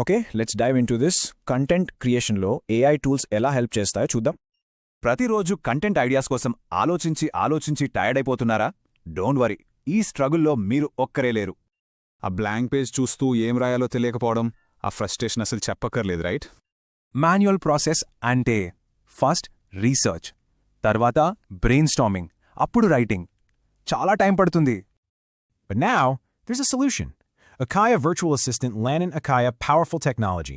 Okay, let's dive into this. Content క్రియేషన్లో AI tools ఎలా help చేస్తాయో చూద్దాం. ప్రతిరోజు కంటెంట్ ఐడియాస్ కోసం ఆలోచించి టైర్డ్ అయిపోతున్నారా? డోంట్ వరీ, ఈ స్ట్రగుల్లో మీరు ఒక్కరే లేరు. ఆ బ్లాంక్ పేజ్ చూస్తూ ఏం రాయాలో తెలియకపోవడం, ఆ ఫ్రస్ట్రేషన్ అసలు చెప్పక్కర్లేదు, రైట్? మాన్యువల్ ప్రాసెస్ అంటే ఫస్ట్ రీసెర్చ్, తర్వాత బ్రెయిన్ స్టార్మింగ్, అప్పుడు రైటింగ్. చాలా టైం పడుతుంది. But now, there's a solution. Akaya Virtual Assistant Lannan Akaya Powerful Technology.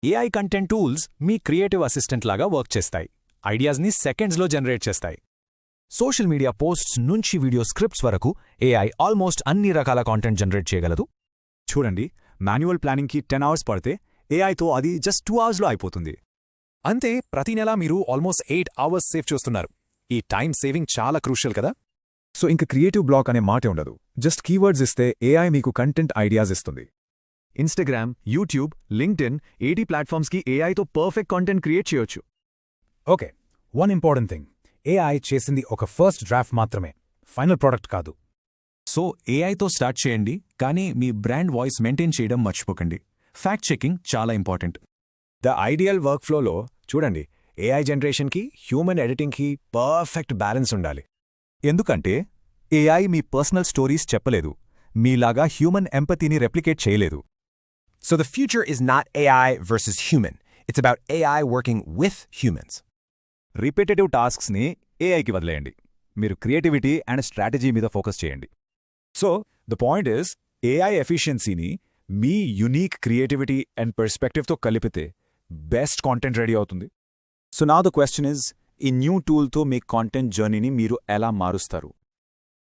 AI content tools మీ క్రియేటివ్ అసిస్టెంట్ లాగా వర్క్ చేస్తాయి. ఐడియాస్ని సెకండ్స్లో జనరేట్ చేస్తాయి. సోషల్ మీడియా పోస్ట్స్ నుంచి వీడియో స్క్రిప్ట్స్ వరకు ఏఐ ఆల్మోస్ట్ అన్ని రకాల కాంటెంట్ జనరేట్ చేయగలదు. చూడండి, మాన్యువల్ ప్లానింగ్కి 10 hours పడితే ఏఐతో అది జస్ట్ 2 hours అయిపోతుంది. అంతే, ప్రతి నెలా మీరు ఆల్మోస్ట్ 8 hours సేవ్ చేస్తున్నారు. ఈ టైం సేవింగ్ చాలా క్రూషియల్ కదా. సో ఇంక క్రియేటివ్ బ్లాక్ అనే మాటే ఉండదు. జస్ట్ కీవర్డ్స్ ఇస్తే ఏఐ మీకు కంటెంట్ ఐడియాస్ ఇస్తుంది. ఇన్స్టాగ్రామ్, యూట్యూబ్, లింక్డ్ఇన్ 80 ప్లాట్ఫామ్స్కి ఏఐతో పర్ఫెక్ట్ కాంటెంట్ క్రియేట్ చేయొచ్చు. Okay, one important thing, AI చేసింది ఒక ఫస్ట్ డ్రాఫ్ట్ మాత్రమే, ఫైనల్ ప్రోడక్ట్ కాదు. సో ఏఐతో స్టార్ట్ చేయండి, కానీ మీ బ్రాండ్ వాయిస్ మెయింటైన్ చేయడం మర్చిపోకండి. ఫ్యాక్ట్ చెకింగ్ చాలా ఇంపార్టెంట్. ద ఐడియల్ వర్క్ ఫ్లోలో చూడండి, ఏఐ జనరేషన్కి హ్యూమన్ ఎడిటింగ్కి పర్ఫెక్ట్ బ్యాలెన్స్ ఉండాలి. ఎందుకంటే ఏఐ మీ పర్సనల్ స్టోరీస్ చెప్పలేదు, మీలాగా హ్యూమన్ ఎంపతిని రెప్లికేట్ చేయలేదు. So the future is not AI versus human. It's about AI working with humans. Repetitive టాస్క్స్ని ఏఐకి వదిలేయండి. మీరు క్రియేటివిటీ అండ్ స్ట్రాటజీ మీద ఫోకస్ చేయండి. So the point is, AI ఎఫిషియన్సీని మీ యునీక్ క్రియేటివిటీ అండ్ పర్స్పెక్టివ్తో కలిపితే బెస్ట్ కాంటెంట్ రెడీ అవుతుంది. సో నా ద క్వశ్చన్ ఇస్, ఈ న్యూ టూల్తో మీ కాంటెంట్ జర్నీని మీరు ఎలా మారుస్తారు?